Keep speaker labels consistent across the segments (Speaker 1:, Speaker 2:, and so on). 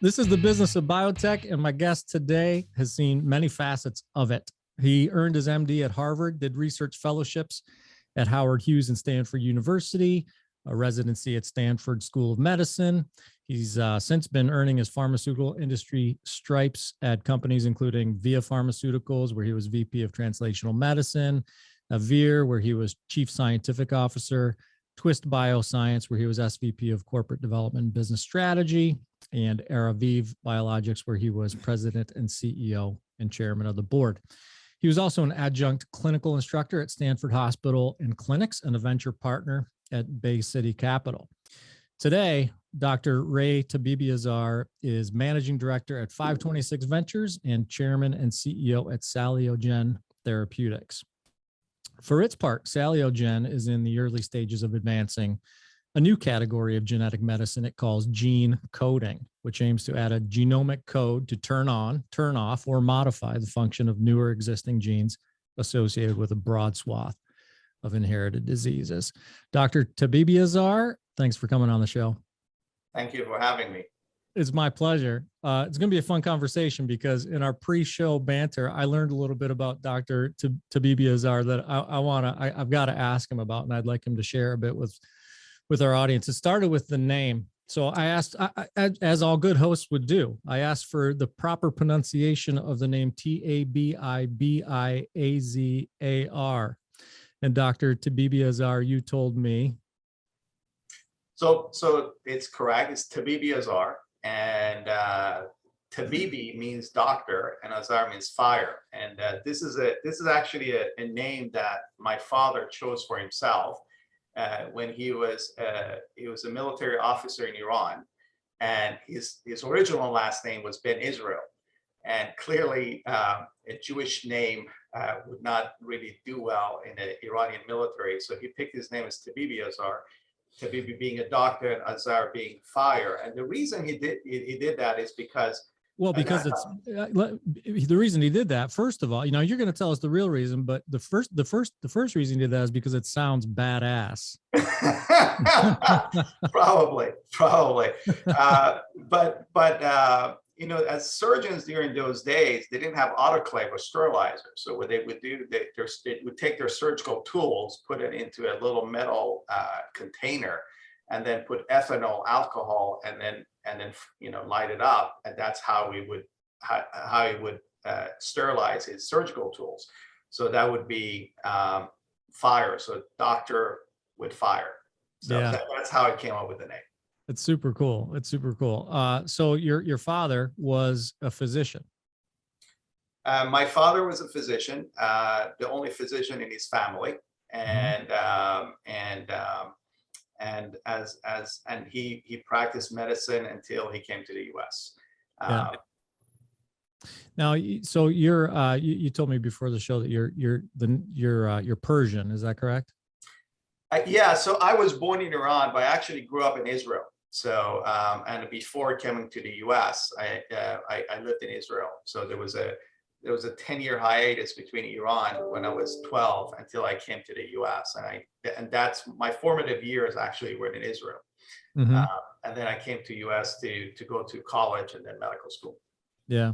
Speaker 1: This is the Business of Biotech, and my guest today has seen many facets of it. He earned his MD at Harvard, did research fellowships at Howard Hughes and Stanford University, a residency at Stanford School of Medicine. He's since been earning his pharmaceutical industry stripes at companies including Via Pharmaceuticals, where he was VP of Translational Medicine, Avir, where he was Chief Scientific Officer, Twist Bioscience, where he was SVP of Corporate Development and Business Strategy, and Araviv Biologics, where he was President and CEO and Chairman of the Board. He was also an adjunct clinical instructor at Stanford Hospital and Clinics and a venture partner at Bay City Capital. Today, Dr. Ray Tabibiazar is Managing Director at 526 Ventures and Chairman and CEO at SalioGen Therapeutics. For its part, SalioGen is in the early stages of advancing a new category of genetic medicine it calls gene coding, which aims to add a genomic code to turn on, turn off, or modify the function of newer existing genes associated with a broad swath of inherited diseases. Dr. Tabibiazar, thanks for coming on the show.
Speaker 2: Thank you for having me.
Speaker 1: It's my pleasure. It's going to be a fun conversation because in our pre-show banter, I learned a little bit about Dr. Tabibiazar that I've got to ask him about, and I'd like him to share a bit with our audience. It started with the name. So I asked, as all good hosts would do, I asked for the proper pronunciation of the name Tabibiazar. And Dr. Tabibiazar, you told me.
Speaker 2: So it's correct. It's Tabibiazar, and Tabibi means doctor, and Azar means fire. And this is actually a name that my father chose for himself when he was a military officer in Iran, and his original last name was Ben Israel, and clearly a Jewish name would not really do well in the Iranian military, so he picked his name as Tabibiazar. Tabibi being a doctor and Azar being fire, and the reason he did that is because.
Speaker 1: Well, because the reason he did that, first of all, you're going to tell us the real reason, but the first reason he did that is because it sounds badass.
Speaker 2: Probably. But as surgeons during those days, they didn't have autoclave or sterilizer. So what they would do, they would take their surgical tools, put it into a little metal container, and then put ethanol, alcohol, and then light it up, and that's how he would sterilize his surgical tools. So that would be fire. So doctor with fire. So yeah. That's how I came up with the name.
Speaker 1: It's super cool. So your father was a physician.
Speaker 2: My father was a physician, the only physician in his family, and he practiced medicine until he came to the U.S.
Speaker 1: Yeah. Now, so you told me before the show that you're Persian. Is that correct?
Speaker 2: Yeah. So I was born in Iran, but I actually grew up in Israel. So and before coming to the U.S., I lived in Israel. So there was a 10-year hiatus between Iran when I was 12 until I came to the U.S. and that's my formative years actually were in Israel. Mm-hmm. And then I came to U.S. to go to college and then medical school.
Speaker 1: Yeah.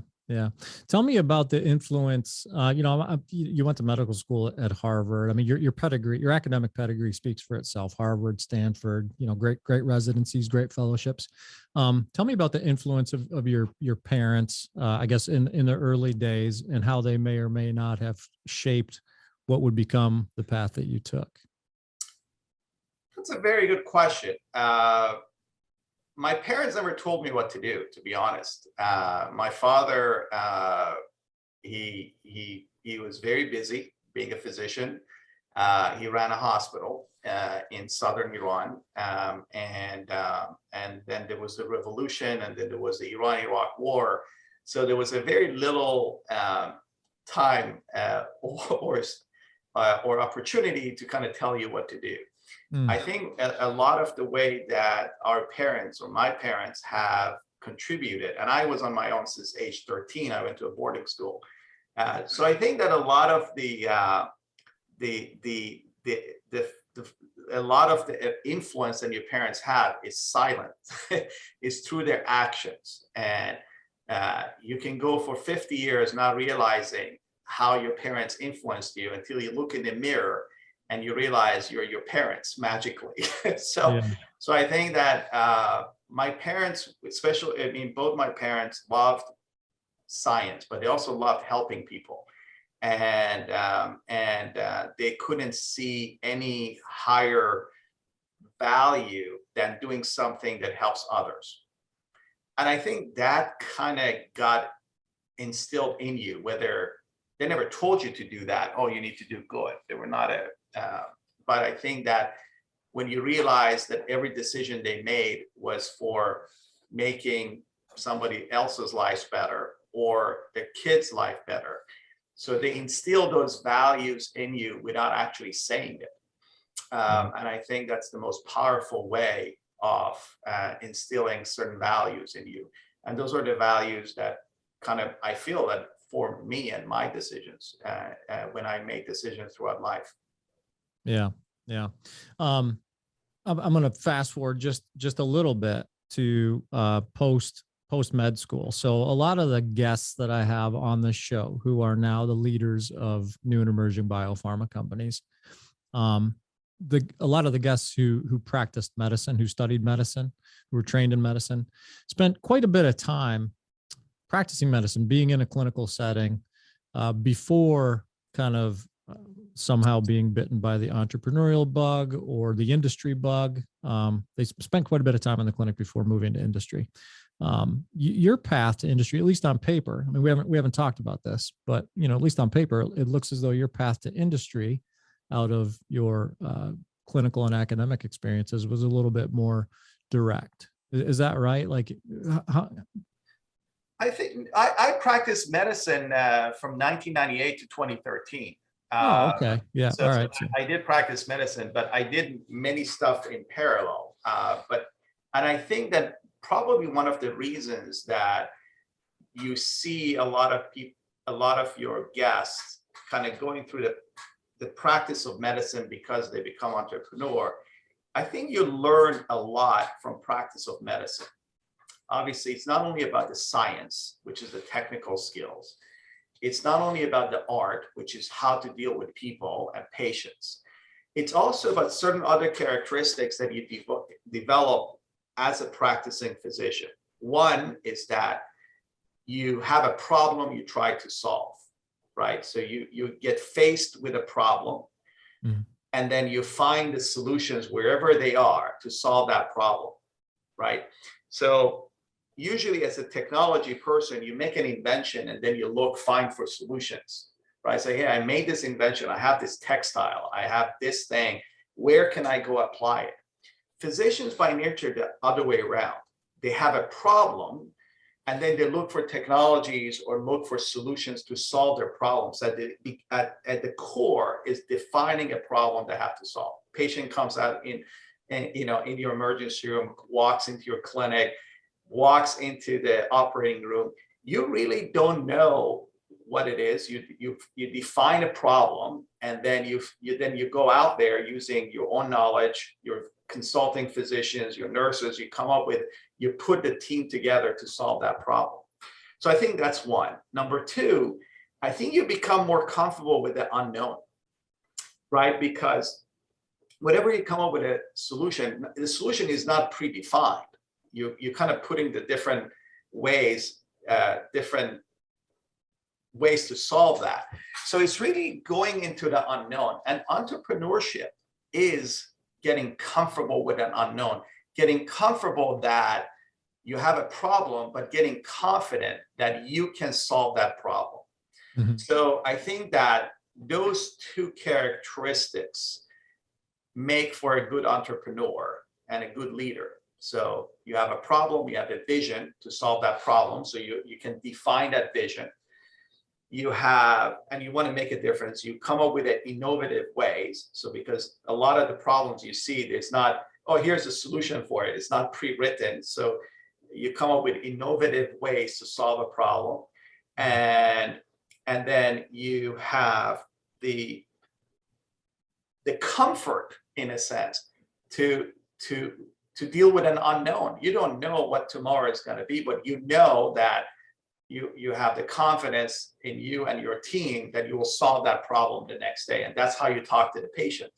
Speaker 1: Tell me about the influence. You went to medical school at Harvard. I mean, your pedigree, your academic pedigree speaks for itself. Harvard, Stanford, great residencies, great fellowships. Tell me about the influence of your parents, I guess, in the early days, and how they may or may not have shaped what would become the path that you took.
Speaker 2: That's a very good question. My parents never told me what to do, to be honest. My father, he was very busy being a physician. He ran a hospital in southern Iran, and then there was the revolution, and then there was the Iran-Iraq war. So there was a very little time or opportunity to kind of tell you what to do. I think a lot of the way that our parents or my parents have contributed, and I was on my own since age 13. I went to a boarding school. So I think that a lot of a lot of the influence that your parents have is silent. It's through their actions. And you can go for 50 years not realizing how your parents influenced you until you look in the mirror and you realize you're your parents magically. So,
Speaker 1: Yeah.
Speaker 2: so I think that my parents, especially, I mean, both my parents loved science, but they also loved helping people. And they couldn't see any higher value than doing something that helps others. And I think that kind of got instilled in you, whether they never told you to do that. Oh, you need to do good. They were not but I think that when you realize that every decision they made was for making somebody else's life better or their kid's life better. So they instill those values in you without actually saying it. And I think that's the most powerful way of instilling certain values in you. And those are the values that kind of, I feel that formed me and my decisions when I make decisions throughout life.
Speaker 1: Yeah. Yeah. I'm going to fast forward just a little bit to post med school. So a lot of the guests that I have on the show who are now the leaders of new and emerging biopharma companies, a lot of the guests who practiced medicine, who studied medicine, who were trained in medicine, spent quite a bit of time practicing medicine, being in a clinical setting before kind of somehow being bitten by the entrepreneurial bug or the industry bug. They spent quite a bit of time in the clinic before moving to industry. Your path to industry, at least on paper, I mean, we haven't talked about this, but at least on paper, it looks as though your path to industry out of your clinical and academic experiences was a little bit more direct. Is that right? Like, how?
Speaker 2: I think I practiced medicine from 1998 to 2013.
Speaker 1: Oh, okay. Yeah.
Speaker 2: So,
Speaker 1: All right.
Speaker 2: I did practice medicine, but I did many stuff in parallel. And I think that probably one of the reasons that you see a lot of people, a lot of your guests kind of going through the practice of medicine because they become entrepreneur, I think you learn a lot from practice of medicine. Obviously, it's not only about the science, which is the technical skills. It's not only about the art, which is how to deal with people and patients. It's also about certain other characteristics that you develop as a practicing physician. One is that you have a problem you try to solve, right? So you get faced with a problem, and then you find the solutions wherever they are to solve that problem, right? So usually as a technology person, you make an invention and then you find for solutions, right? So, hey, I made this invention. I have this textile. I have this thing. Where can I go apply it? Physicians by nature, the other way around. They have a problem and then they look for technologies or look for solutions to solve their problems. At the core is defining a problem they have to solve. Patient comes out in your emergency room, walks into your clinic, walks into the operating room. You really don't know what it is. You define a problem, and then you go out there using your own knowledge, your consulting physicians, your nurses. You put the team together to solve that problem. So I think that's one. Number two, I think you become more comfortable with the unknown, right? Because whenever you come up with a solution, the solution is not predefined. You're kind of putting the different ways to solve that. So it's really going into the unknown. And entrepreneurship is getting comfortable with an unknown, getting comfortable that you have a problem, but getting confident that you can solve that problem. Mm-hmm. So I think that those two characteristics make for a good entrepreneur and a good leader. So you have a problem, you have a vision to solve that problem. So you can define that vision. And you want to make a difference. You come up with innovative ways. So because a lot of the problems you see, it's not, oh, here's a solution for it. It's not pre-written. So you come up with innovative ways to solve a problem. And then you have the comfort in a sense, to deal with an unknown. You don't know what tomorrow is going to be, but you know that you have the confidence in you and your team that you will solve that problem the next day. And that's how you talk to the patient.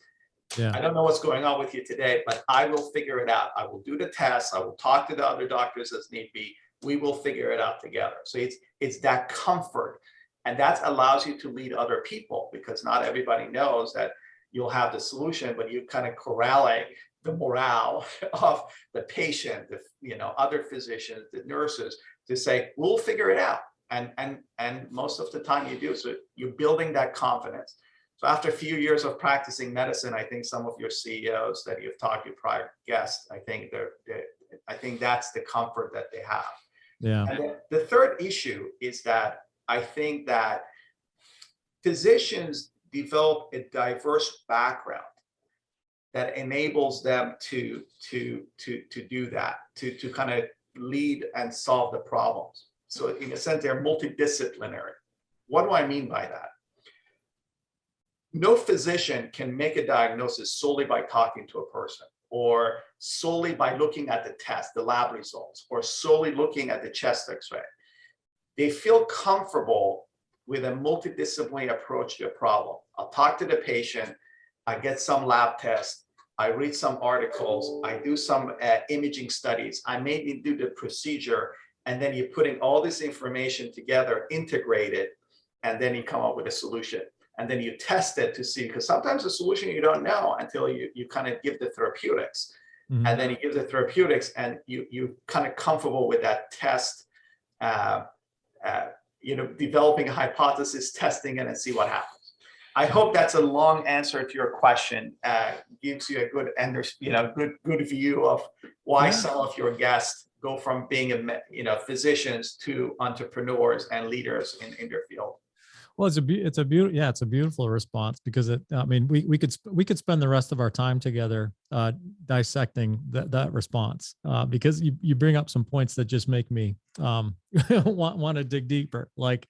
Speaker 1: Yeah.
Speaker 2: I don't know what's going on with you today, but I will figure it out. I will do the tests. I will talk to the other doctors as need be. We will figure it out together. So it's that comfort, and that allows you to lead other people, because not everybody knows that you'll have the solution, but you kind of corralling the morale of the patient, the other physicians, the nurses, to say, we'll figure it out. And most of the time you do. So you're building that confidence. So after a few years of practicing medicine, I think some of your CEOs that you've talked to, prior guests, I think that's the comfort that they have.
Speaker 1: Yeah.
Speaker 2: And then the third issue is that I think that physicians develop a diverse background that enables them to do that, to kind of lead and solve the problems. So in a sense, they're multidisciplinary. What do I mean by that? No physician can make a diagnosis solely by talking to a person, or solely by looking at the test, the lab results, or solely looking at the chest X-ray. They feel comfortable with a multidisciplinary approach to a problem. I'll talk to the patient, I get some lab tests, I read some articles, I do some imaging studies, I maybe do the procedure, and then you're putting all this information together, integrate it, and then you come up with a solution. And then you test it to see, because sometimes the solution you don't know until you kind of give the therapeutics. Mm-hmm. And then you give the therapeutics, and you kind of comfortable with that test, developing a hypothesis, testing it, and see what happens. I hope that's a long answer to your question. Gives you a good good view of why some of your guests go from being physicians to entrepreneurs and leaders in their field.
Speaker 1: Well, it's a beautiful response, because we could spend the rest of our time together dissecting that response, because you bring up some points that just make me want to dig deeper. Like,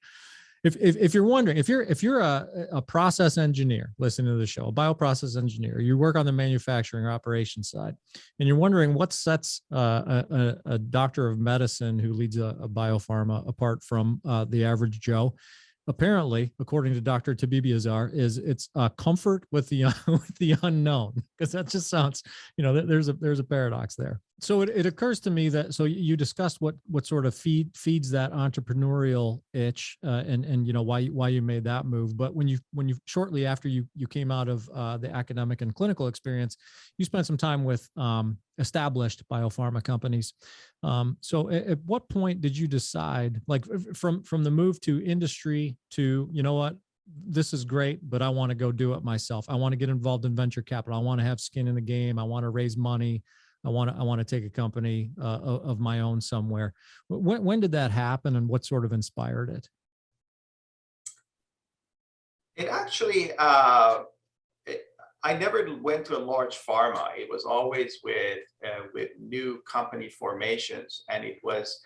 Speaker 1: if you're wondering, if you're a process engineer listening to the show, a bioprocess engineer, you work on the manufacturing or operations side, and you're wondering what sets a doctor of medicine who leads a biopharma apart from the average Joe. Apparently, according to Dr. Tabibiazar, it's comfort with the unknown, because that just sounds, there's a paradox there. So it occurs to me that, so you discussed what sort of feeds that entrepreneurial itch, and why you made that move. But when you shortly after you came out of the academic and clinical experience, you spent some time with established biopharma companies. So at what point did you decide, like, from the move to industry to, what, this is great, but I want to go do it myself. I want to get involved in venture capital. I want to have skin in the game. I want to raise money. I want to take a company of my own somewhere. When did that happen, and what sort of inspired it?
Speaker 2: It actually, I never went to a large pharma. It was always with new company formations, and it was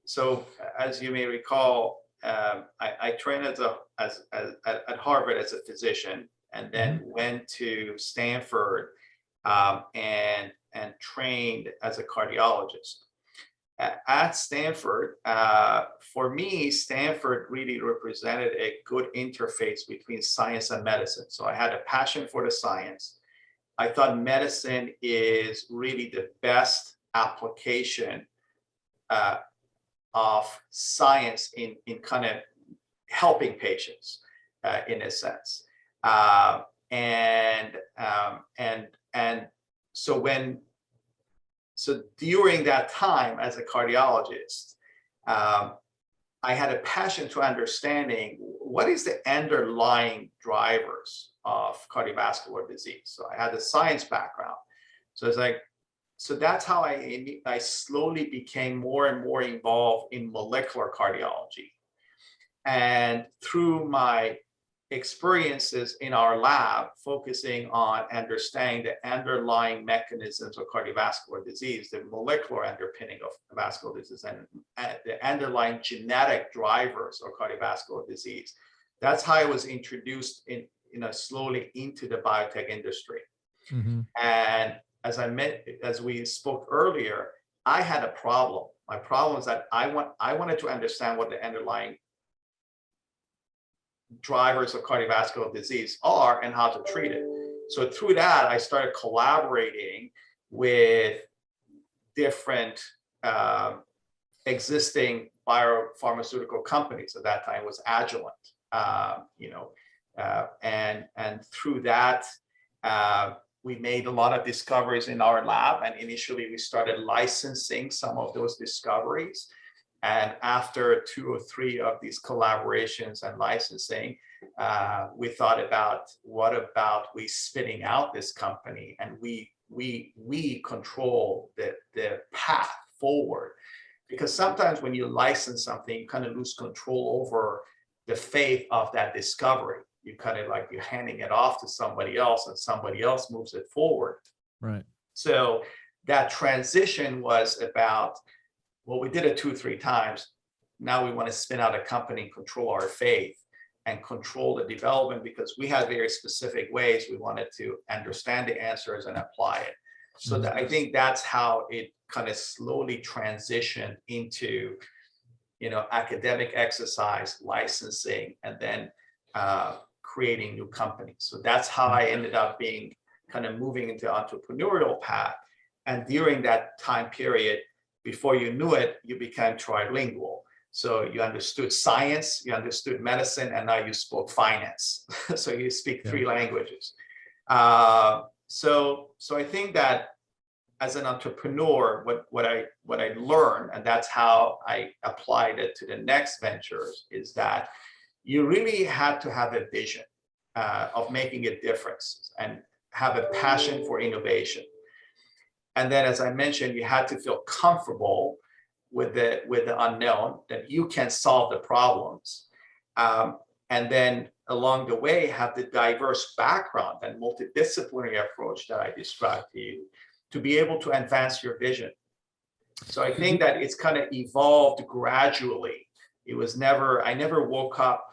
Speaker 2: so. As you may recall, I trained at Harvard as a physician, and then went to Stanford and trained as a cardiologist. At Stanford, for me, Stanford really represented a good interface between science and medicine. So I had a passion for the science. I thought medicine is really the best application of science in kind of helping patients in a sense. So during that time as a cardiologist, I had a passion to understanding what is the underlying drivers of cardiovascular disease. So I had a science background. So it's like, so that's how I slowly became more and more involved in molecular cardiology. And through my experiences in our lab, focusing on understanding the underlying mechanisms of cardiovascular disease, the molecular underpinning of vascular disease, and the underlying genetic drivers of cardiovascular disease. That's how I was introduced slowly into the biotech industry. And as we spoke earlier, I had a problem. My problem is that I wanted to understand what the underlying drivers of cardiovascular disease are and how to treat it. So through that, I started collaborating with different existing biopharmaceutical companies. At that time, it was Agilent, and through that, we made a lot of discoveries in our lab. And initially, we started licensing some of those discoveries. And after 2 or 3 of these collaborations and licensing, we thought about what about we spinning out this company and we control the path forward. Because sometimes when you license something, you kind of lose control over the fate of that discovery. You kind of like you're handing it off to somebody else and somebody else moves it forward.
Speaker 1: Right.
Speaker 2: So that transition was about, well, we did it 2 or 3 times. Now we want to spin out a company, control our fate and control the development, because we had very specific ways we wanted to understand the answers and apply it. So that, I think that's how it kind of slowly transitioned into, academic exercise, licensing, and then creating new companies. So that's how I ended up being kind of moving into entrepreneurial path. And during that time period, before you knew it, you became trilingual. So you understood science, you understood medicine, and now you spoke finance. So you speak 3 languages. So I think that as an entrepreneur, what I learned, and that's how I applied it to the next ventures, is that you really had to have a vision of making a difference and have a passion for innovation. And then, as I mentioned, you had to feel comfortable with the unknown, that you can solve the problems. And then along the way, have the diverse background and multidisciplinary approach that I described to you to be able to advance your vision. So I think that it's kind of evolved gradually. I never woke up,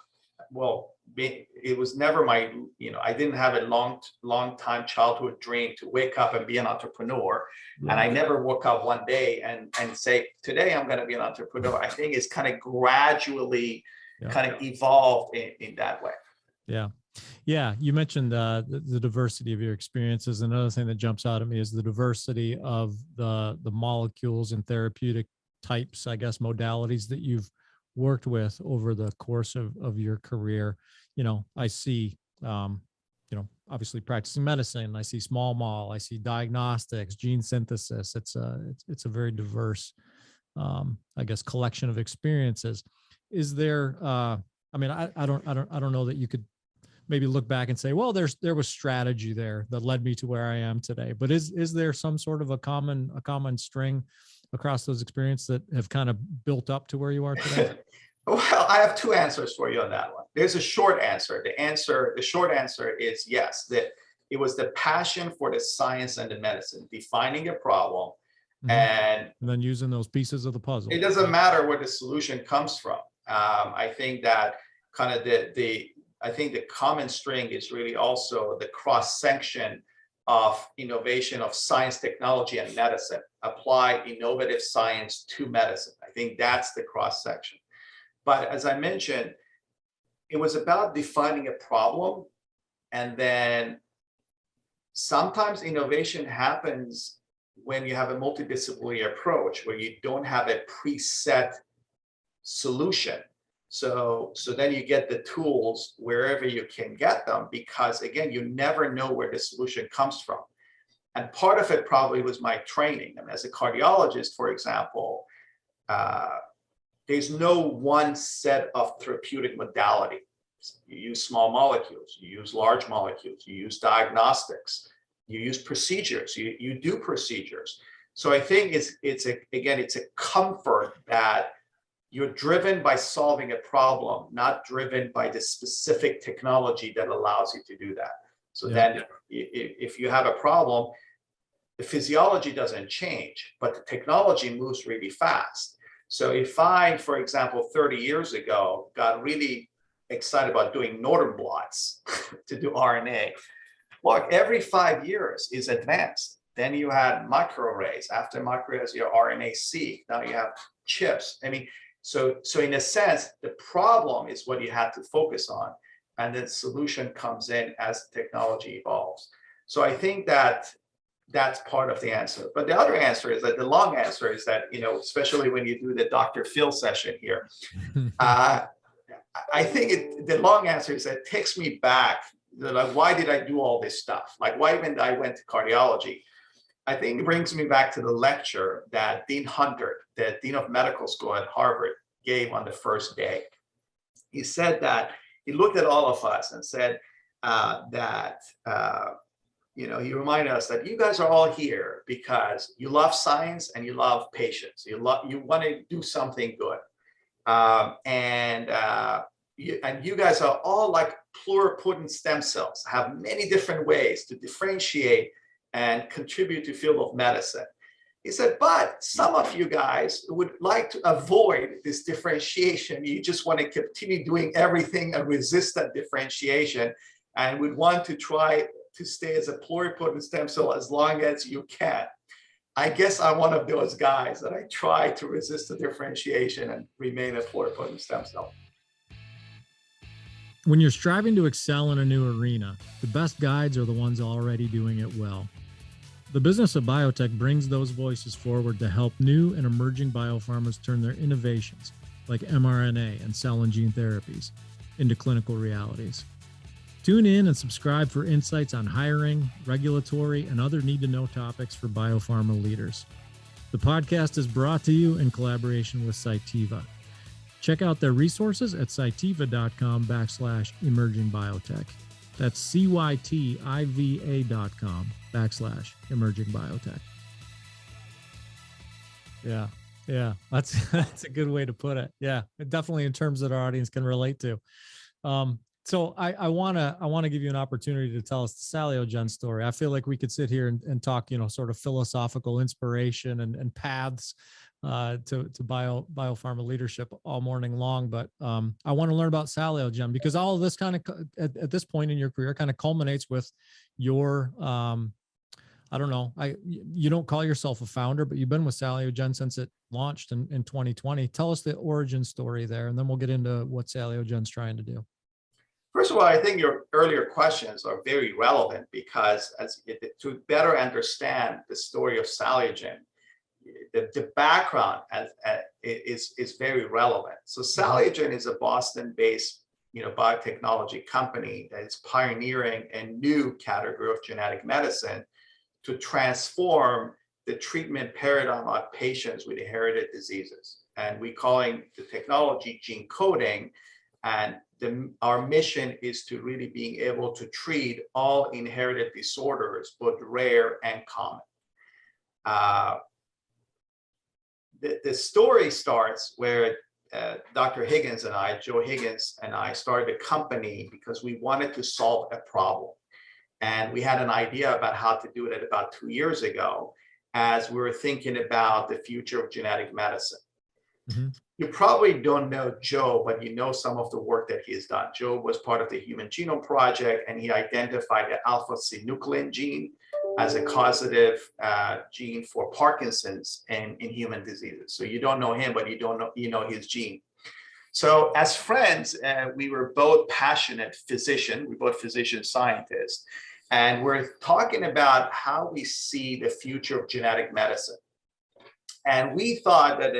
Speaker 2: it was never my, I didn't have a long time childhood dream to wake up and be an entrepreneur. And I never woke up one day and say, today I'm going to be an entrepreneur. I think it's kind of gradually kind of evolved in that way.
Speaker 1: Yeah. Yeah. You mentioned the diversity of your experiences. Another thing that jumps out at me is the diversity of the molecules and therapeutic types, I guess, modalities that you've worked with over the course of your career. I see, obviously practicing medicine. I see small molecule, I see diagnostics, gene synthesis. It's a very diverse, I guess, collection of experiences. Is there, I don't know that you could maybe look back and say, well, there was strategy there that led me to where I am today. But is there some sort of a common string across those experiences that have kind of built up to where you are today?
Speaker 2: Well, I have 2 answers for you on that one. There's a short answer. The short answer is yes, that it was the passion for the science and the medicine, defining a problem, and
Speaker 1: then using those pieces of the puzzle.
Speaker 2: It doesn't matter where the solution comes from. I think that kind of I think the common string is really also the cross-section of innovation of science, technology, and medicine. Apply innovative science to medicine. I think that's the cross-section. But as I mentioned, it was about defining a problem. And then sometimes innovation happens when you have a multidisciplinary approach where you don't have a preset solution. So then you get the tools wherever you can get them, because again, you never know where the solution comes from. And part of it probably was my training. I mean, as a cardiologist, for example, there's no one set of therapeutic modality. You use small molecules, you use large molecules, you use diagnostics, you use procedures, you do procedures. So I think it's a comfort that you're driven by solving a problem, not driven by the specific technology that allows you to do that. So then if you have a problem, the physiology doesn't change, but the technology moves really fast. So if I, for example, 30 years ago, got really excited about doing Northern blots to do RNA, Look, every 5 years is advanced. Then you had microarrays. After microarrays, you have RNA-seq. Now you have chips. I mean, so in a sense, the problem is what you have to focus on, and then solution comes in as technology evolves. So I think that that's part of the answer. But the other answer is that the long answer is that, especially when you do the Dr. Phil session here, I think the long answer is that it takes me back. Like, why did I do all this stuff? Like, why even I went to cardiology? I think it brings me back to the lecture that Dean Hunter, the Dean of Medical School at Harvard, gave on the first day. He said that he looked at all of us and said he reminded us that you guys are all here because you love science and you love patients. You want to do something good. And you guys are all like pluripotent stem cells, have many different ways to differentiate and contribute to the field of medicine. He said, but some of you guys would like to avoid this differentiation. You just want to continue doing everything and resist that differentiation, and would want to try to stay as a pluripotent stem cell as long as you can. I guess I'm one of those guys that I try to resist the differentiation and remain a pluripotent stem cell.
Speaker 1: When you're striving to excel in a new arena, the best guides are the ones already doing it well. The Business of Biotech brings those voices forward to help new and emerging biopharmas turn their innovations, like mRNA and cell and gene therapies, into clinical realities. Tune in and subscribe for insights on hiring, regulatory, and other need-to-know topics for biopharma leaders. The podcast is brought to you in collaboration with Cytiva. Check out their resources at cytiva.com/emerging biotech. That's CYTIVA.com/emerging biotech. Yeah. That's a good way to put it. Yeah, definitely in terms that our audience can relate to. So I want to give you an opportunity to tell us the SalioGen story. I feel like we could sit here and talk, sort of philosophical inspiration and paths to biopharma leadership all morning long. But I want to learn about SalioGen, because all of this kind of at this point in your career kind of culminates with your I don't know. You don't call yourself a founder, but you've been with SalioGen since it launched in 2020. Tell us the origin story there, and then we'll get into what SalioGen's trying to do.
Speaker 2: First of all, I think your earlier questions are very relevant, because to better understand the story of SalioGen, the background is very relevant. So SalioGen is a Boston-based biotechnology company that is pioneering a new category of genetic medicine to transform the treatment paradigm of patients with inherited diseases. And we're calling the technology gene coding. And our mission is to really being able to treat all inherited disorders, both rare and common. The story starts where Dr. Higgins and I, Joe Higgins and I, started a company because we wanted to solve a problem. And we had an idea about how to do it about 2 years ago, as we were thinking about the future of genetic medicine. Mm-hmm. You probably don't know Joe, but you know some of the work that he has done. Joe was part of the Human Genome Project, and he identified the alpha-synuclein gene as a causative gene for Parkinson's and in human diseases. So you don't know him, but you know his gene. So as friends, we were both passionate physicians. We're both physician scientists, and we're talking about how we see the future of genetic medicine. And we thought that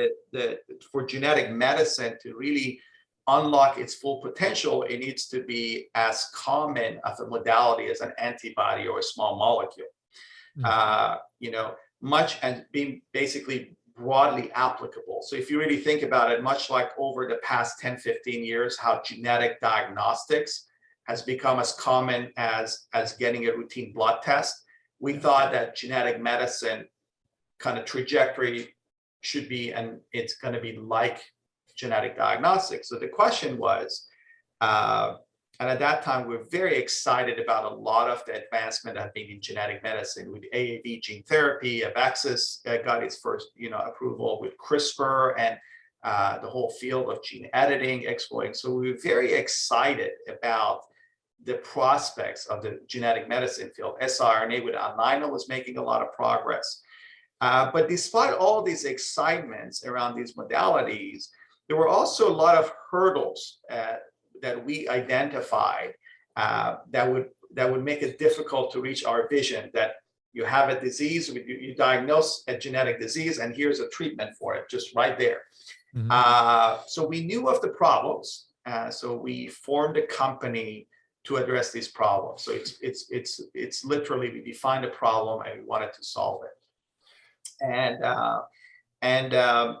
Speaker 2: for genetic medicine to really unlock its full potential, it needs to be as common of a modality as an antibody or a small molecule. Mm-hmm. Much and being basically broadly applicable. So if you really think about it, much like over the past 10, 15 years, how genetic diagnostics has become as common as getting a routine blood test, we thought that genetic medicine kind of trajectory should be, and it's going to be like genetic diagnostics. So the question was, and at that time, we're very excited about a lot of the advancement that have been in genetic medicine with AAV gene therapy. Abaxis got its first, approval with CRISPR, and the whole field of gene editing exploring. So we were very excited about the prospects of the genetic medicine field. siRNA with Alnylam was making a lot of progress. But despite all these excitements around these modalities, there were also a lot of hurdles that we identified that would make it difficult to reach our vision that you have a disease, you diagnose a genetic disease, and here's a treatment for it, just right there. So we knew of the problems. So we formed a company to address these problems. So it's literally, we defined a problem and we wanted to solve it. And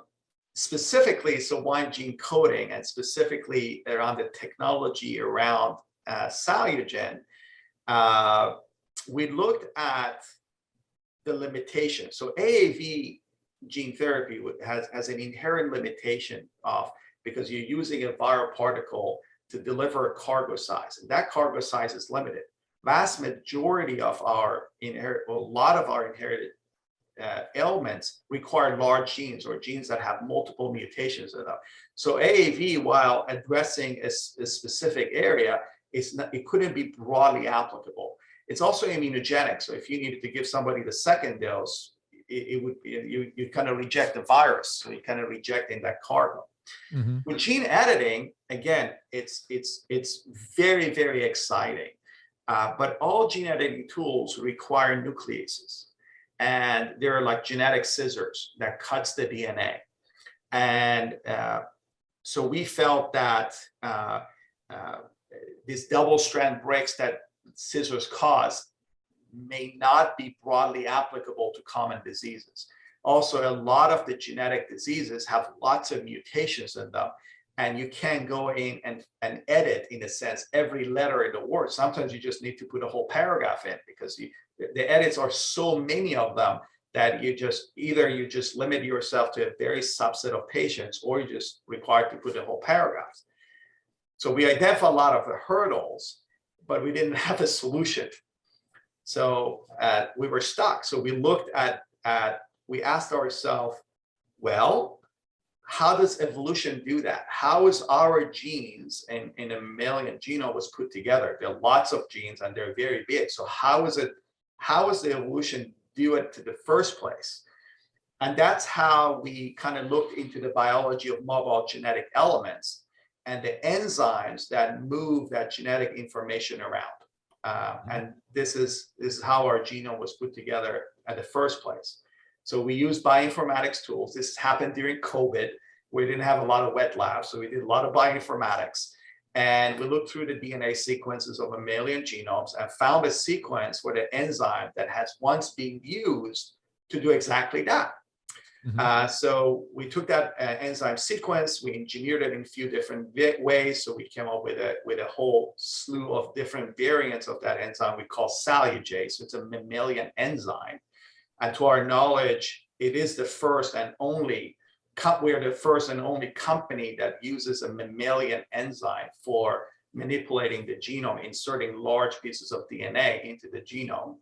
Speaker 2: specifically, so why gene coding, and specifically around the technology around SalioGen, we looked at the limitations. So AAV gene therapy has an inherent limitation because you're using a viral particle to deliver a cargo size, and that cargo size is limited. Vast majority of our a lot of our inherited ailments require large genes or genes that have multiple mutations in them. So AAV, while addressing a specific area, it couldn't be broadly applicable. It's also immunogenic. So if you needed to give somebody the second dose, it would be, you kind of reject the virus. So you're kind of rejecting that cargo. With gene editing, again, it's very, very exciting. But all gene editing tools require nucleases. And they're like genetic scissors that cuts the DNA. And so we felt that these double strand breaks that scissors cause may not be broadly applicable to common diseases. Also, a lot of the genetic diseases have lots of mutations in them, and you can't go in and edit, in a sense, every letter in the word. Sometimes you just need to put a whole paragraph in because the edits are so many of them that you just limit yourself to a very subset of patients, or you're just required to put a whole paragraph. So we identified a lot of the hurdles, but we didn't have a solution. So we were stuck. So we looked we asked ourselves, well, how does evolution do that? How is our genes in a mammalian genome was put together? There are lots of genes and they're very big. So how is the evolution do it to the first place? And that's how we kind of looked into the biology of mobile genetic elements and the enzymes that move that genetic information around. And this is how our genome was put together at the first place. So we use bioinformatics tools. This happened during COVID. We didn't have a lot of wet labs, so we did a lot of bioinformatics. And we looked through the DNA sequences of mammalian genomes and found a sequence for the enzyme that has once been used to do exactly that. So we took that enzyme sequence, we engineered it in a few different ways. So we came up with a whole slew of different variants of that enzyme we call SalioJ. So it's a mammalian enzyme. And to our knowledge, it is the first and only, we're the first and only company that uses a mammalian enzyme for manipulating the genome, inserting large pieces of DNA into the genome.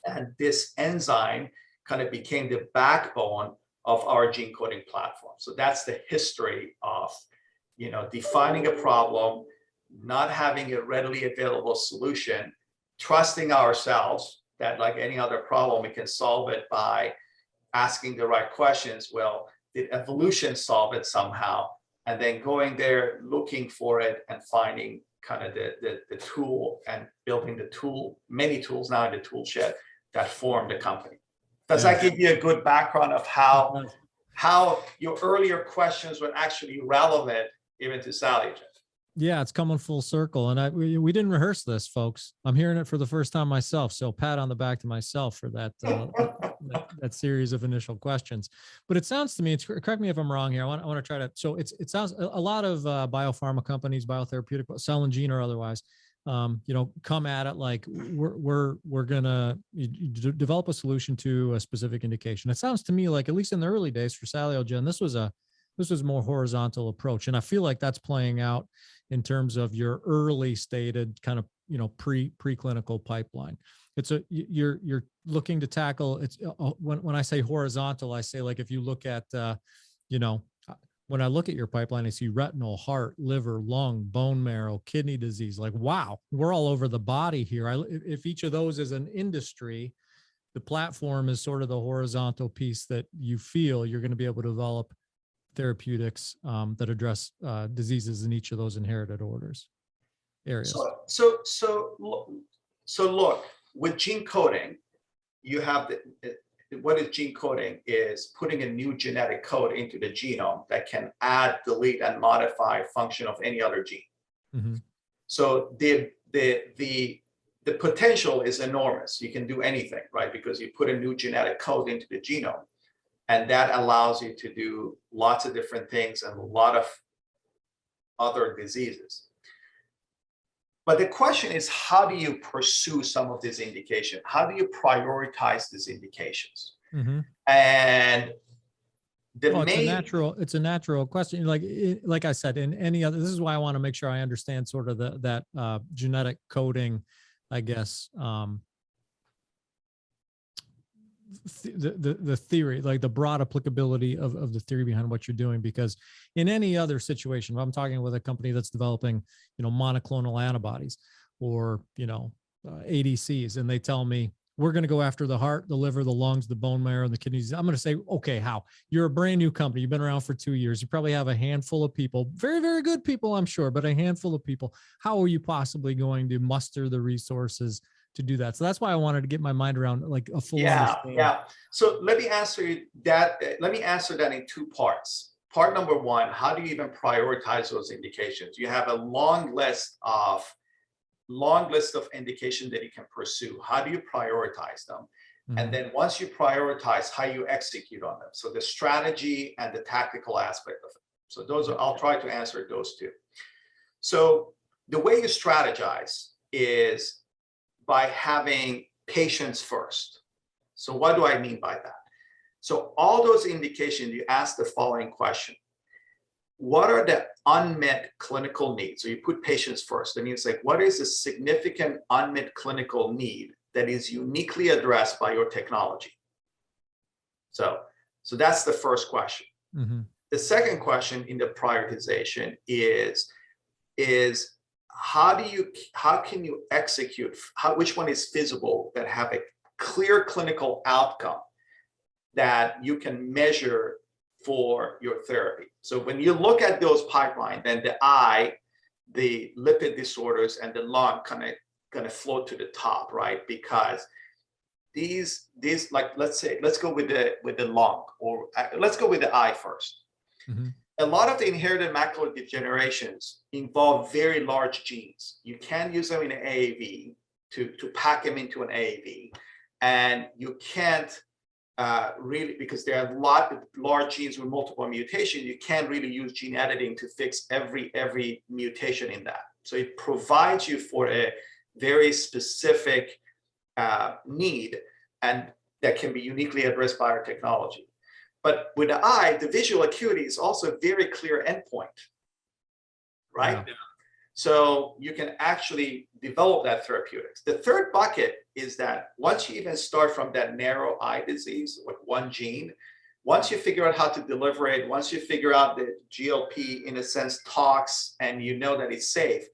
Speaker 2: And this enzyme kind of became the backbone of our gene coding platform. So that's the history of, defining a problem, not having a readily available solution, trusting ourselves that, like any other problem, we can solve it by asking the right questions. Well, did evolution solve it somehow? And then going there, looking for it and finding kind of the tool and building the tool, many tools now in the tool shed that form the company. Does that give you a good background of how your earlier questions were actually relevant even to SalioGen?
Speaker 1: Yeah, it's coming full circle. And we didn't rehearse this, folks. I'm hearing it for the first time myself. So pat on the back to myself for that that series of initial questions. But it sounds to me, correct me if I'm wrong here. I want to try to. So it sounds a lot of biopharma companies, biotherapeutic, cell and gene or otherwise, come at it like we're gonna develop a solution to a specific indication. It sounds to me like, at least in the early days for SalioGen, this was a more horizontal approach, and I feel like that's playing out in terms of your early stated kind of preclinical pipeline. You're looking to tackle. It's when I say horizontal, I say, like, if you look at when I look at your pipeline, I see retinal, heart, liver, lung, bone marrow, kidney disease. Like, wow, we're all over the body here. If each of those is an industry, the platform is sort of the horizontal piece that you feel you're going to be able to develop therapeutics that address diseases in each of those inherited areas.
Speaker 2: So look, with gene coding, you have what is gene coding is putting a new genetic code into the genome that can add, delete, and modify function of any other gene.
Speaker 1: Mm-hmm.
Speaker 2: So the potential is enormous. You can do anything, right? Because you put a new genetic code into the genome, and that allows you to do lots of different things and a lot of other diseases. But the question is, how do you pursue some of these indications? How do you prioritize these indications?
Speaker 1: Mm-hmm.
Speaker 2: And
Speaker 1: it's a natural question. Like I said, in any other, this is why I want to make sure I understand sort of that genetic coding, I guess, the theory, like the broad applicability of the theory behind what you're doing. Because in any other situation, if I'm talking with a company that's developing, monoclonal antibodies or, ADCs, and they tell me, we're going to go after the heart, the liver, the lungs, the bone marrow, and the kidneys. I'm going to say, okay, how? You're a brand new company. You've been around for 2 years. You probably have a handful of people, very, very good people, I'm sure, but a handful of people. How are you possibly going to muster the resources to do that? So that's why I wanted to get my mind around like a full understanding.
Speaker 2: Yeah. So let me answer that. Let me answer that in two parts. Part number one, how do you even prioritize those indications? You have a long list of indications that you can pursue. How do you prioritize them? Mm-hmm. And then once you prioritize, how you execute on them. So the strategy and the tactical aspect of it. So I'll try to answer those two. So the way you strategize is by having patients first. So what do I mean by that? So all those indications, you ask the following question. What are the unmet clinical needs? So you put patients first. That means what is a significant unmet clinical need that is uniquely addressed by your technology? So that's the first question. Mm-hmm. The second question in the prioritization is how can you execute, which one is feasible that have a clear clinical outcome that you can measure for your therapy? So when you look at those pipelines, then the eye, the lipid disorders, and the lung kind of float to the top, right? Because these let's go with the lung, or let's go with the eye first. Mm-hmm. A lot of the inherited macular degenerations involve very large genes. You can't use them in an AAV to pack them into an AAV, and you can't really, because there are a lot of large genes with multiple mutations, you can't really use gene editing to fix every mutation in that. So it provides you for a very specific need, and that can be uniquely addressed by our technology. But with the eye, the visual acuity is also a very clear endpoint, right? Yeah. So you can actually develop that therapeutics. The third bucket is that once you even start from that narrow eye disease with one gene, once you figure out how to deliver it, once you figure out the GLP, in a sense, talks, and you know that it's safe,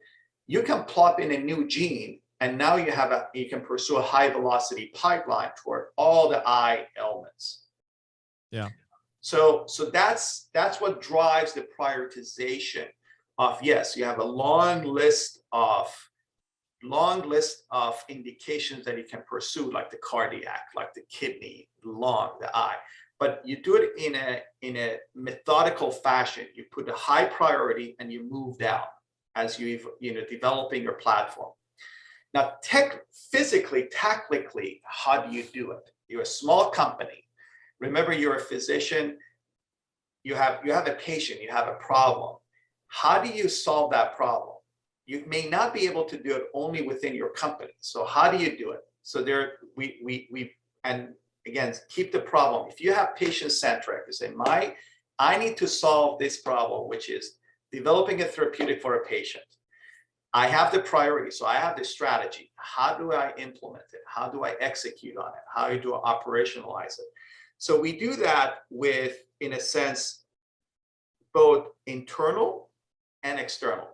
Speaker 2: you can plop in a new gene, and now you can pursue a high velocity pipeline toward all the eye ailments.
Speaker 1: Yeah.
Speaker 2: So that's what drives the prioritization of, yes, you have a long list of indications that you can pursue, like the cardiac, like the kidney, the lung, the eye. But you do it in a methodical fashion. You put a high priority and you move down as you're developing your platform. Now, physically, tactically, how do you do it? You're a small company. Remember, you're a physician. You have a patient. You have a problem. How do you solve that problem? You may not be able to do it only within your company. So how do you do it? So and again, keep the problem. If you have patient-centric, you say, I need to solve this problem, which is developing a therapeutic for a patient. I have the priority, so I have the strategy. How do I implement it? How do I execute on it? How do I operationalize it? So we do that with, in a sense, both internal and external,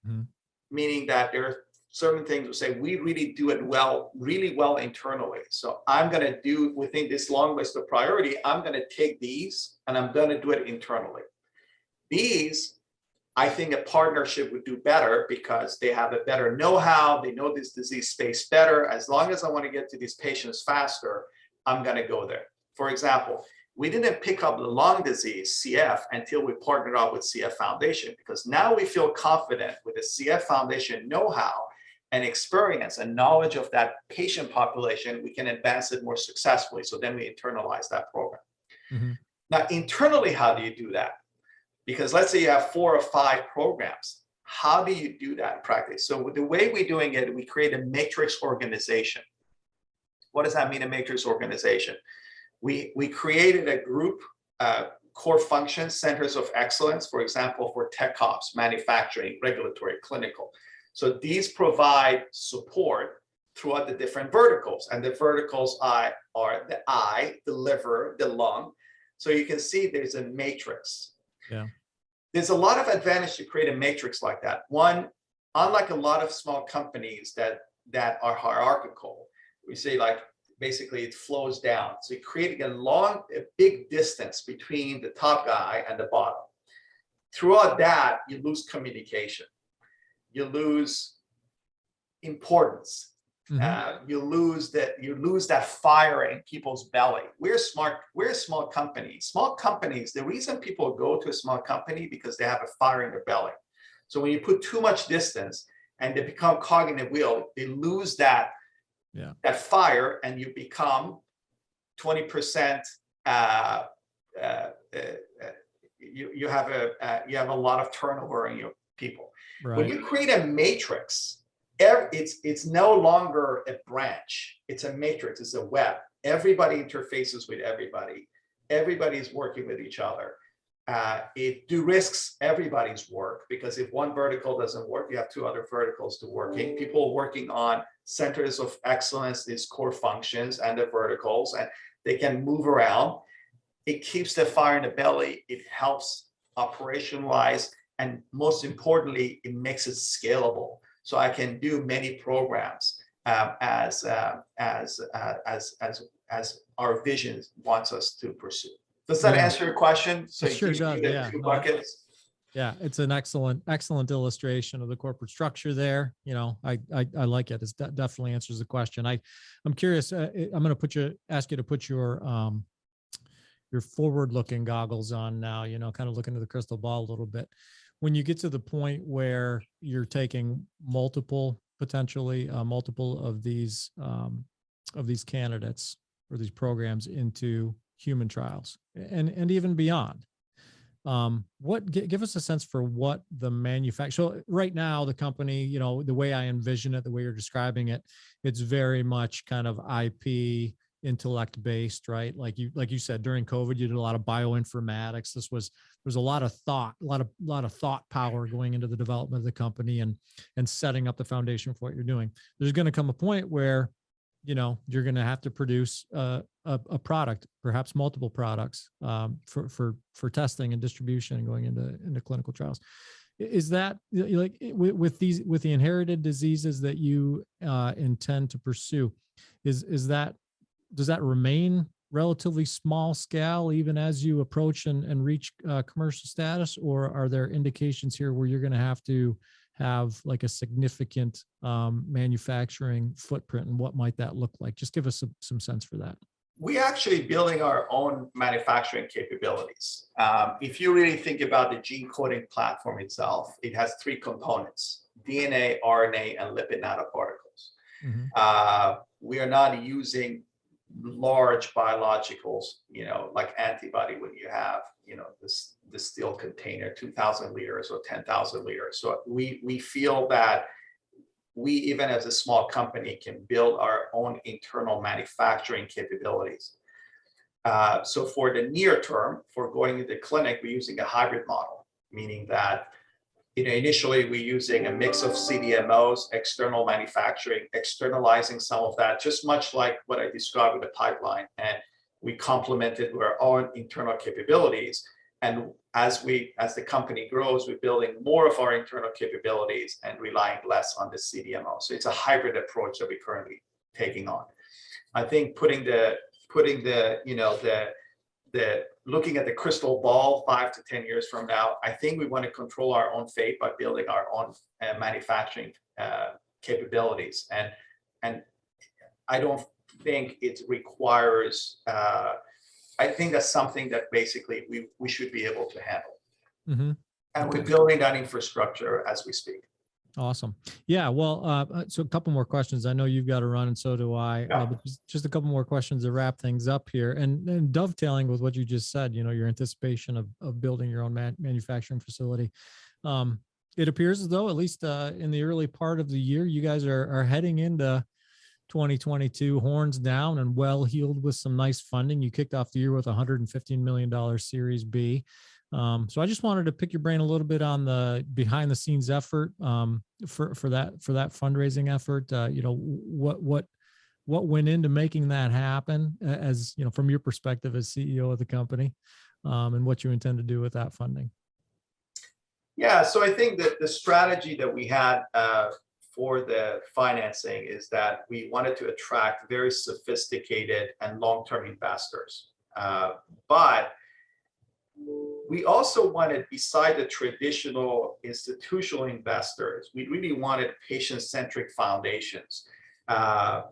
Speaker 1: Mhm.
Speaker 2: meaning that there are certain things we say we really do it well, really well internally. So I'm going to do within this long list of priority, I'm going to take these and I'm going to do it internally. These, I think a partnership would do better because they have a better know-how. They know this disease space better. As long as I want to get to these patients faster, I'm going to go there. For example, we didn't pick up the lung disease, CF, until we partnered up with CF Foundation, because now we feel confident with the CF Foundation know-how and experience and knowledge of that patient population, we can advance it more successfully. So then we internalize that program.
Speaker 1: Mm-hmm.
Speaker 2: Now, internally, how do you do that? Because let's say you have 4 or 5 programs. How do you do that in practice? So the way we're doing it, we create a matrix organization. What does that mean, a matrix organization? We created a group, core functions, centers of excellence, for example, for tech ops, manufacturing, regulatory, clinical. So these provide support throughout the different verticals. And the verticals are the eye, the liver, the lung. So you can see there's a matrix.
Speaker 1: Yeah.
Speaker 2: There's a lot of advantage to create a matrix like that. One, unlike a lot of small companies that are hierarchical, we say like basically it flows down. So you're creating a big distance between the top guy and the bottom. Throughout that, you lose communication. You lose importance.
Speaker 1: Mm-hmm.
Speaker 2: You lose that fire in people's belly. We're a small company. Small companies, the reason people go to a small company because they have a fire in their belly. So when you put too much distance and they become cog in the wheel, they lose that fire, and you become 20%. You have a lot of turnover in your people.
Speaker 1: Right.
Speaker 2: When you create a matrix, it's no longer a branch. It's a matrix. It's a web. Everybody interfaces with everybody. Everybody's working with each other. It de-risks everybody's work, because if one vertical doesn't work, you have 2 other verticals to working. People working on centers of excellence, these core functions and the verticals, and they can move around. It keeps the fire in the belly. It helps operationalize, and most importantly, it makes it scalable. So I can do many programs as our vision wants us to pursue. Does that answer your question? So
Speaker 1: it sure does. Yeah.
Speaker 2: 2 buckets.
Speaker 1: Yeah, it's an excellent illustration of the corporate structure there. You know, I like it. It definitely answers the question. I'm curious. I'm going to ask you to put your forward-looking goggles on now. You know, kind of look into the crystal ball a little bit. When you get to the point where you're taking potentially multiple of these candidates or these programs into human trials and even beyond, give us a sense for what the manufacturer. So right now, the company, you know, the way I envision it, the way you're describing it, it's very much kind of IP intellect based, right? Like you said, during COVID, you did a lot of bioinformatics. There's a lot of thought, a lot of thought power going into the development of the company and setting up the foundation for what you're doing. There's going to come a point where, you know, you're going to have to produce a product, perhaps multiple products, for testing and distribution and going into clinical trials. Is that like with the inherited diseases that you intend to pursue? Does that remain relatively small scale even as you approach and reach commercial status, or are there indications here where you're going to have like a significant manufacturing footprint, and what might that look like? Just give us some sense for that.
Speaker 2: We actually building our own manufacturing capabilities. If you really think about the gene coding platform itself, it has 3 components: DNA, RNA, and lipid nanoparticles. Mm-hmm. We are not using large biologicals, you know, like antibody when you have, you know, this steel container, 2,000 liters or 10,000 liters. So we feel that we, even as a small company, can build our own internal manufacturing capabilities. So for the near term, for going into the clinic, we're using a hybrid model, meaning that, you know, initially we're using a mix of CDMOs, external manufacturing, externalizing some of that, just much like what I described with the pipeline. And we complemented with our own internal capabilities. And as the company grows, we're building more of our internal capabilities and relying less on the CDMO. So it's a hybrid approach that we're currently taking on. I think putting the looking at the crystal ball 5 to 10 years from now, I think we want to control our own fate by building our own manufacturing capabilities. And I don't think it requires, I think that's something that basically we should be able to handle.
Speaker 1: Mm-hmm.
Speaker 2: And we're building that infrastructure as we speak.
Speaker 1: Awesome. Yeah. Well, so a couple more questions. I know you've got to run, and so do I.
Speaker 2: Yeah.
Speaker 1: But just a couple more questions to wrap things up here, and dovetailing with what you just said. Your anticipation of building your own manufacturing facility. It appears as though, at least in the early part of the year, you guys are heading into 2022 horns down and well heeled with some nice funding. You kicked off the year with $115 million Series B. So I just wanted to pick your brain a little bit on the behind the scenes effort for that fundraising effort. What went into making that happen, as from your perspective as CEO of the company, and what you intend to do with that funding.
Speaker 2: Yeah, so I think that the strategy that we had for the financing is that we wanted to attract very sophisticated and long-term investors, but we also wanted, beside the traditional institutional investors, we really wanted patient-centric foundations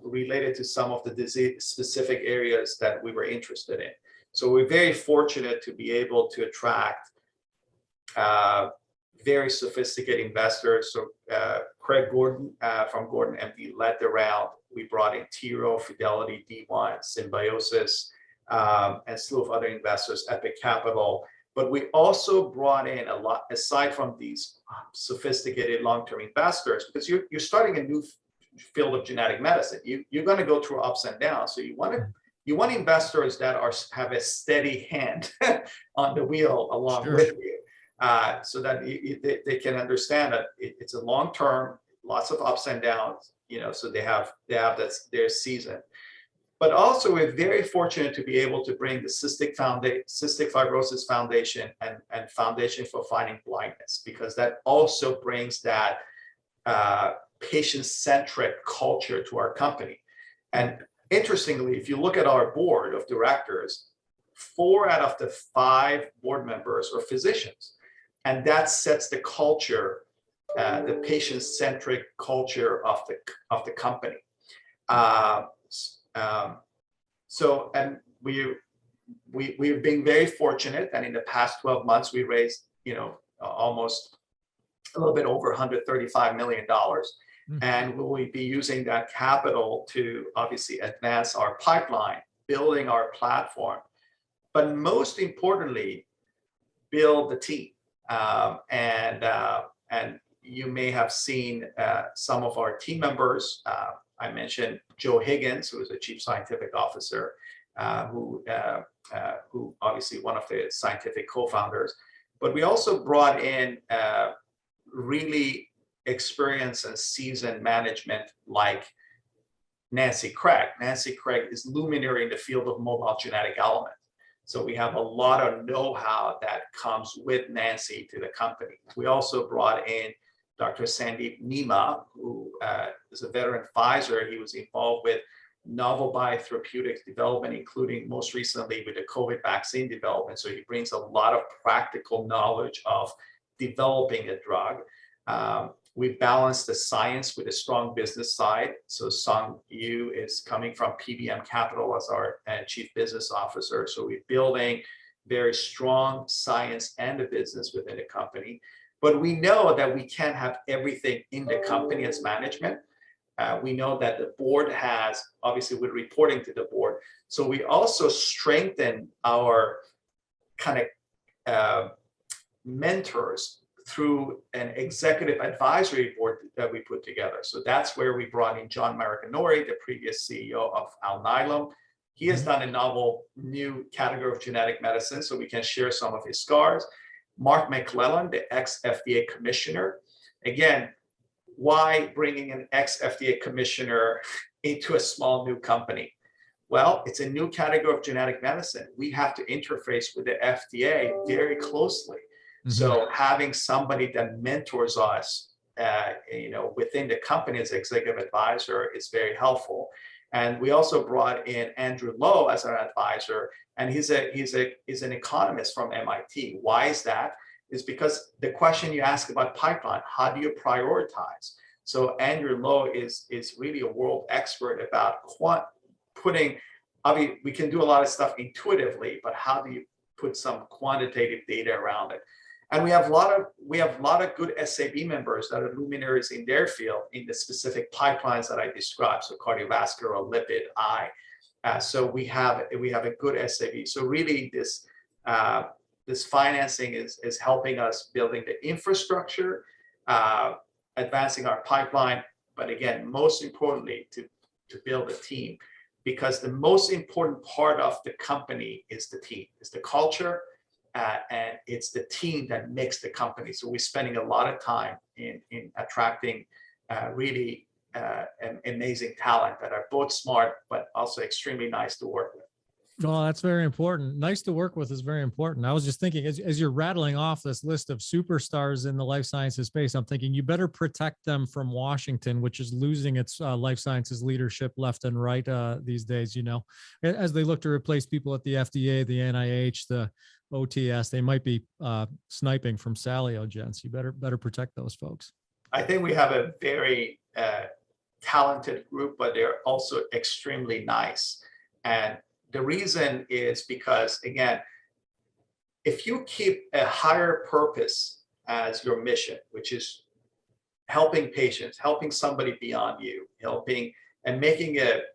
Speaker 2: related to some of the disease-specific areas that we were interested in. So we're very fortunate to be able to attract very sophisticated investors. So Craig Gordon from Gordon MD led the round. We brought in Tiro, Fidelity, D1, Symbiosis, and a slew of other investors, Epic Capital. But we also brought in a lot, aside from these sophisticated long-term investors, because you're starting a new field of genetic medicine. You're going to go through ups and downs. So you want investors that have a steady hand on the wheel along with you, so that they can understand that it's a long-term, lots of ups and downs. So they have their season. But also, we're very fortunate to be able to bring the Cystic Fibrosis Foundation and Foundation for Fighting Blindness, because that also brings that patient-centric culture to our company. And interestingly, if you look at our board of directors, 4 out of the 5 board members are physicians, and that sets the culture, the patient-centric culture of the company. So, and we've been very fortunate, and in the past 12 months, we raised, almost a little bit over $135 million. And we'll be using that capital to obviously advance our pipeline, building our platform, but most importantly, build the team. And you may have seen some of our team members. I mentioned Joe Higgins, who is the Chief Scientific Officer, who obviously one of the scientific co-founders. But we also brought in really experienced and seasoned management like Nancy Craig. Nancy Craig is luminary in the field of mobile genetic element. So we have a lot of know-how that comes with Nancy to the company. We also brought in Dr. Sandeep Nima, who is a veteran Pfizer. He was involved with novel biotherapeutics development, including most recently with the COVID vaccine development. So he brings a lot of practical knowledge of developing a drug. We balanced the science with a strong business side. So Sung Yu is coming from PBM Capital as our Chief Business Officer. So we're building very strong science and a business within the company. But we know that we can't have everything in the company as management. We know that the board has, obviously we're reporting to the board. So we also strengthen our kind of mentors through an executive advisory board that we put together. So that's where we brought in John Maraganore, the previous CEO of Alnylam. He has done a novel new category of genetic medicine, so we can share some of his scars. Mark McClellan, the ex-FDA commissioner. Again, why bringing an ex-FDA commissioner into a small new company? Well, it's a new category of genetic medicine. We have to interface with the FDA very closely. So having somebody that mentors us, within the company as executive advisor is very helpful. And we also brought in Andrew Lowe as our advisor, and he's an economist from MIT. Why is that? Is because the question you ask about pipeline, how do you prioritize? So Andrew Lowe is really a world expert about putting, I mean, we can do a lot of stuff intuitively, but how do you put some quantitative data around it? And we have a lot of good SAB members that are luminaries in their field in the specific pipelines that I described. So cardiovascular, lipid, eye. So we have a good SAB. So really this financing is helping us building the infrastructure, advancing our pipeline, but again, most importantly, to build a team, because the most important part of the company is the team, is the culture, and it's the team that makes the company. So we're spending a lot of time in attracting really amazing talent that are both smart, but also extremely nice to work with.
Speaker 1: Well, that's very important. Nice to work with is very important. I was just thinking, as you're rattling off this list of superstars in the life sciences space, I'm thinking you better protect them from Washington, which is losing its life sciences leadership left and right these days, as they look to replace people at the FDA, the NIH, the OTS, they might be sniping from SalioGen. So you better protect those folks.
Speaker 2: I think we have a very talented group, but they're also extremely nice. And the reason is because, again, if you keep a higher purpose as your mission, which is helping patients, helping somebody beyond you, helping and making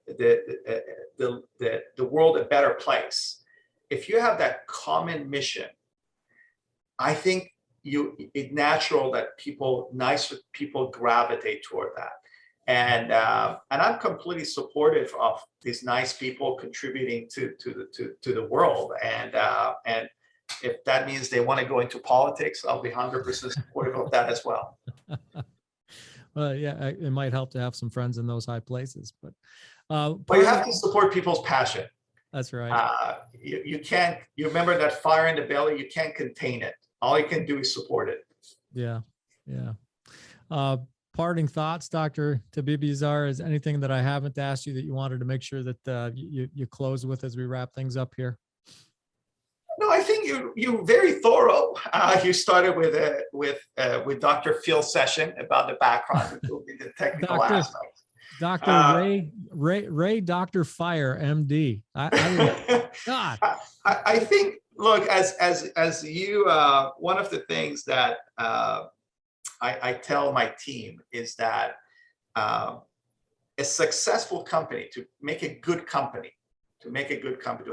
Speaker 2: the world a better place, if you have that common mission, I think it's natural that nice people gravitate toward that. And I'm completely supportive of these nice people contributing to the world. And if that means they want to go into politics, I'll be 100% supportive of that as well.
Speaker 1: Well, yeah, it might help to have some friends in those high places, but
Speaker 2: you have to support people's passion.
Speaker 1: That's right.
Speaker 2: You remember that fire in the belly, you can't contain it. All you can do is support it.
Speaker 1: Yeah. Parting thoughts, Dr. Tabibiazar, is anything that I haven't asked you that you wanted to make sure that you close with as we wrap things up here?
Speaker 2: No, I think you're very thorough. You started with Dr. Phil's session about the background, the technical aspects.
Speaker 1: Dr. Ray, Dr. Fire, MD. God.
Speaker 2: I think, look, as you, one of the things that I tell my team is that a successful company, to make a good company, to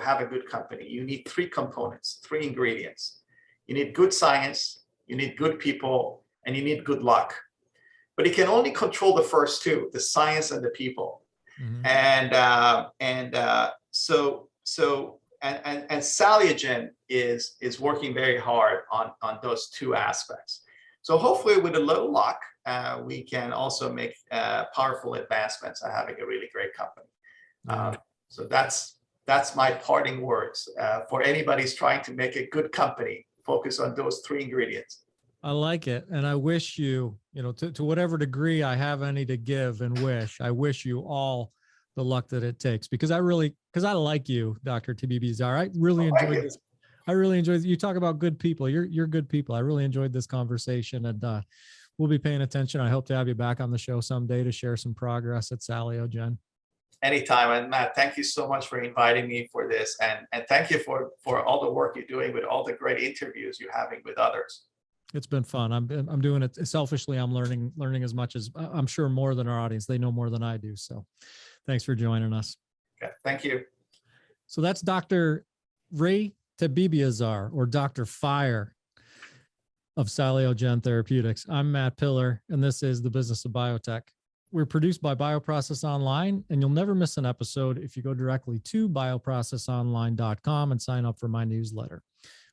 Speaker 2: have a good company, you need three components, three ingredients. You need good science, you need good people, and you need good luck. But you can only control the first two, the science and the people. Mm-hmm. So SalioGen is working very hard on those two aspects. So hopefully with a little luck, we can also make powerful advancements and having a really great company. So that's my parting words. For anybody who's trying to make a good company, focus on those three ingredients.
Speaker 1: I like it. And I wish you, to whatever degree I have any to give and wish, I wish you all the luck that it takes, because I like you, Dr. Tabibiazar. I really enjoyed this. I really enjoyed you talk about good people. You're good people. I really enjoyed this conversation, and we'll be paying attention. I hope to have you back on the show someday to share some progress at SalioGen.
Speaker 2: Anytime. And Matt, thank you so much for inviting me for this. And thank you for all the work you're doing with all the great interviews you're having with others.
Speaker 1: It's been fun. I'm doing it selfishly. I'm learning as much as I'm sure more than our audience. They know more than I do. So thanks for joining us.
Speaker 2: Okay, thank you.
Speaker 1: So that's Dr. Ray Tabibiazar, or Dr. Fire of SalioGen Therapeutics. I'm Matt Pillar, and this is the Business of Biotech. We're produced by Bioprocess Online, and you'll never miss an episode if you go directly to bioprocessonline.com and sign up for my newsletter.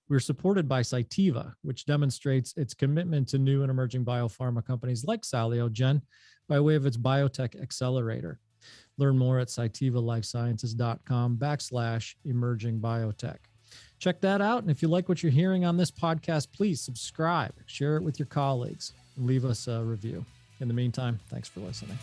Speaker 1: We're supported by Cytiva, which demonstrates its commitment to new and emerging biopharma companies like SalioGen by way of its biotech accelerator. Learn more at cytivalifesciences.com/emerging biotech. Check that out. And if you like what you're hearing on this podcast, please subscribe, share it with your colleagues, and leave us a review. In the meantime, thanks for listening.